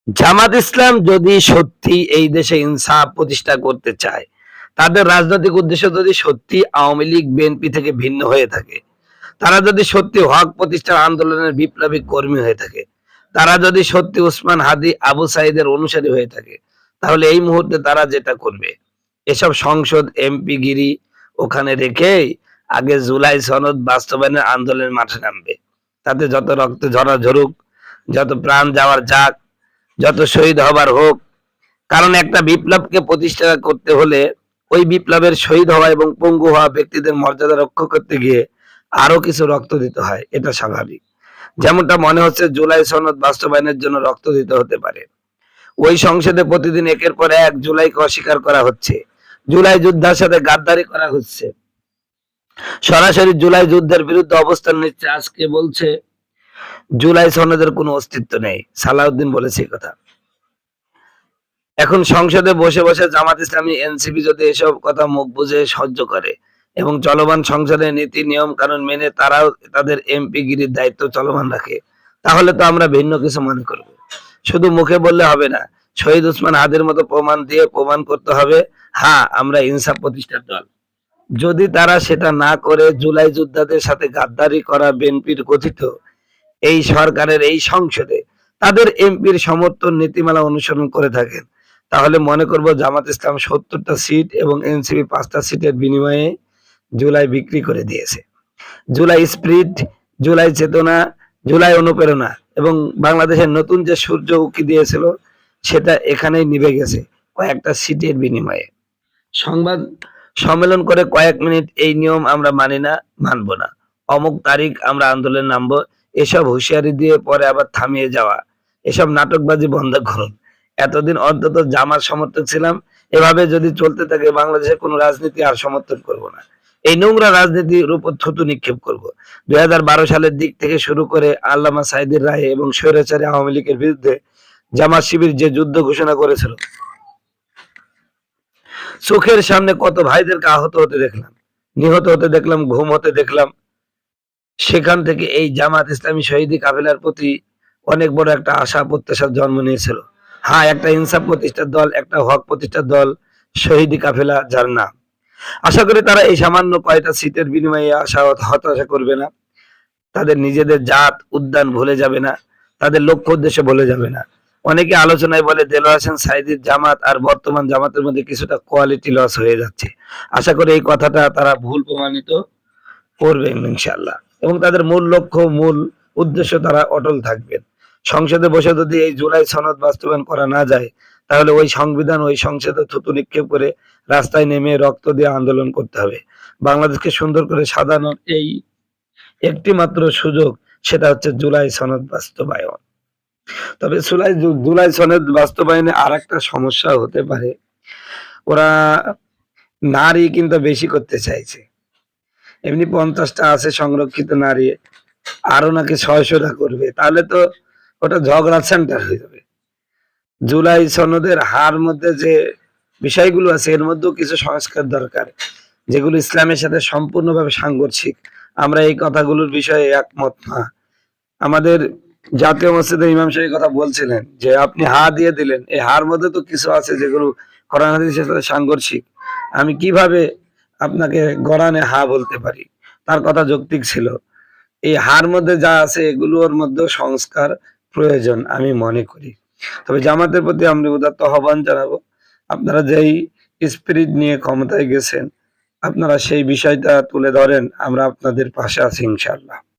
জামাত ইসলাম যদি সত্যি এই দেশে ইনসাফ প্রতিষ্ঠা করতে চায়, তাদের রাজনৈতিক উদ্দেশ্য যদি সত্যি আওয়ামী লীগ বিএনপি থেকে ভিন্ন হয়ে থাকে, তারা যদি সত্যি হক প্রতিষ্ঠার আন্দোলনের বিপ্লবী কর্মী হয়ে থাকে, তারা যদি সত্যি উসমান হাদি আবু সাইদের অনুসারী হয়ে থাকে, তাহলে এই মুহূর্তে তারা যেটা করবে, এসব সংসদ এমপি গিরি ওখানে রেখেই আগে জুলাই সনদ বাস্তবায়নের আন্দোলনের মাঠে নামবে। তাতে যত রক্ত ঝরা ঝরুক, যত প্রাণ যাওয়ার যাক, যত শহীদ হবার হোক। কারণ একটা বিপ্লবকে প্রতিষ্ঠা করতে হলে ওই বিপ্লবের শহীদ হওয়া এবং পঙ্গু হওয়া ব্যক্তিদের মর্যাদা রক্ষা করতে গিয়ে আরো কিছু রক্ত দিতে হয়, এটা স্বাভাবিক। যেমনটা মনে হচ্ছে জুলাই সনদ বাস্তবায়নের জন্য রক্ত দিতে হতে পারে। ওই সংসদে প্রতিদিন একের পর এক জুলাইকে অস্বীকার করা হচ্ছে, জুলাই যুদ্ধের সাথে গাদ্দারি করা হচ্ছে, সরাসরি জুলাই যুদ্ধের বিরুদ্ধে অবস্থান নিচ্ছে। আজকে বলছে জুলাই সনদের কোনো অস্তিত্ব নেই, সালাউদ্দিন বলেছে এই কথা। এখন সংসদে বসে বসে জামাত ইসলামী এনসিপি যদি এসব কথা মুখ বুঝে সহ্য করে এবং চলমান সংসদের নীতি নিয়ম কানুন মেনে তারাও তাদের এমপি গিরির দায়িত্ব চলমান রাখে, তাহলে তো আমরা ভিন্ন কিছু মনে করব। শুধু মুখে বললে হবে না, শহীদ উসমান হাদির মতো প্রমাণ দিয়ে প্রমাণ করতে হবে, হ্যাঁ আমরা ইনসাফ প্রতিষ্ঠার দল। যদি তারা সেটা না করে জুলাই যোদ্ধাদের সাথে গাদ্দারি করা বিএনপির গঠিত এই সরকারের এই সংসদে তাদের এমপির সমর্থন নীতিমালা অনুসরণ করে থাকেন, তাহলে মনে করব জামাত ইসলাম ৭০টা সিট এবং এনসিপি ৫টা সিটের বিনিময়ে জুলাই বিক্রি করে দিয়েছে। জুলাই স্পিরিট, জুলাই চেতনা, জুলাই অনুপ্রেরণা এবং বাংলাদেশের নতুন যে সূর্য উকি দিয়েছিল সেটা এখানেই নিভে গেছে কয়েকটা সিটের বিনিময়ে। সংবাদ সম্মেলন করে কয়েক মিনিট এই নিয়ম আমরা মানি না, মানব না, অমুক তারিখ আমরা আন্দোলনে নামবো, এসব হুঁশিয়ারি দিয়ে পরে আবার থামিয়ে যাওয়া, এসব নাটকবাজি বন্ধ করুন। এতদিন অন্তত জামার সমর্থক ছিলাম, এভাবে যদি চলতে থাকে বাংলাদেশের কোনো রাজনীতি আর সমর্থন করব না। এই নোংরা রাজনীতির উপর থুতু নিক্ষেপ করব। ২০১২ সালের দিক থেকে শুরু করে আল্লামা সাঈদীর রায়ে এবং স্বৈরাচারী আওয়ামী লীগের বিরুদ্ধে জামাত শিবির যে যুদ্ধ ঘোষণা করেছিল, চোখের সামনে কত ভাইদেরকে আহত হতে দেখলাম, নিহত হতে দেখলাম, ঘুম হতে দেখলাম। সেখান থেকে এই জামাত ইসলামী শহীদি কাফেলার প্রতি অনেক বড় একটা আশা প্রত্যাশার জন্ম নিয়েছিল। হ্যাঁ, একটা ইনসাফ প্রতিষ্ঠার দল, একটা হক প্রতিষ্ঠার দল, শহীদি কাফেলা যার নাম। আশা করি তারা এই সামান্য কয়টা সিটের বিনিময়ে আশা হতাশা করবে না, তাদের নিজেদের জাত উদ্যান ভুলে যাবে না, তাদের লক্ষ্য উদ্দেশ্য ভুলে যাবে না। অনেকে আলোচনায় বলে দেলোয়ার হোসেন সাঈদীর জামাত আর বর্তমান জামাতের মধ্যে কিছুটা কোয়ালিটি লস হয়ে যাচ্ছে। আশা করি এই কথাটা তারা ভুল প্রমাণিত করবেন ইনশাআল্লাহ, এবং তাদের মূল লক্ষ্য মূল উদ্দেশ্য তারা অটল থাকবেন। সংসদে বসে যদি এই জুলাই সনদ বাস্তবায়ন করা না যায়, তাহলে ওই সংবিধান ওই সংসদে থুতু নিক্ষেপ করে রাস্তায় নেমে রক্ত দিয়ে আন্দোলন করতে হবে। বাংলাদেশকে সুন্দর করে সাজানোর এই একটি মাত্র সুযোগ, সেটা হচ্ছে জুলাই সনদ বাস্তবায়ন। তবে জুলাই সনদ বাস্তবায়নে আর একটা সমস্যা হতে পারে, ওরা নারী কিন্তু বেশি করতে চাইছে। এমনি ৫০টা আছে সংরক্ষিত নারী, আরো নাকি ৬০০টা করবে, তাহলে তো ওটা ঝগড়া সেন্টার হয়ে যাবে। জুলাই সনদের হার মধ্যে যে বিষয়গুলো আছে এর মধ্যেও কিছু সংস্কার দরকার, যেগুলো ইসলামের সাথে সম্পূর্ণভাবে সাংঘর্ষিক। আমরা এই কথাগুলোর বিষয়ে একমত না। আমাদের জাতীয় মসজিদের ইমাম সাহেব কথা বলছিলেন যে আপনি হা দিয়ে দিলেন, এই হার মধ্যে তো কিছু আছে যেগুলো কোরআন হাদিসের সাথে সাংঘর্ষিক। আমি কিভাবে আপনাকে গরানে হা বলতে পারি? তার কথা যৌক্তিক ছিল। এই হার মধ্যে যা আছে এগুলোর মধ্যে সংস্কার প্রয়োজন আমি মনে করি। তবে জামাতের প্রতি আমরা উদাত্ত আহ্বান জানাবো, আপনারা যেই স্পিরিট নিয়ে ক্ষমতায় গেছেন, আপনারা সেই বিষয়টা তুলে ধরেন, আমরা আপনাদের পাশে আছি ইনশাআল্লাহ।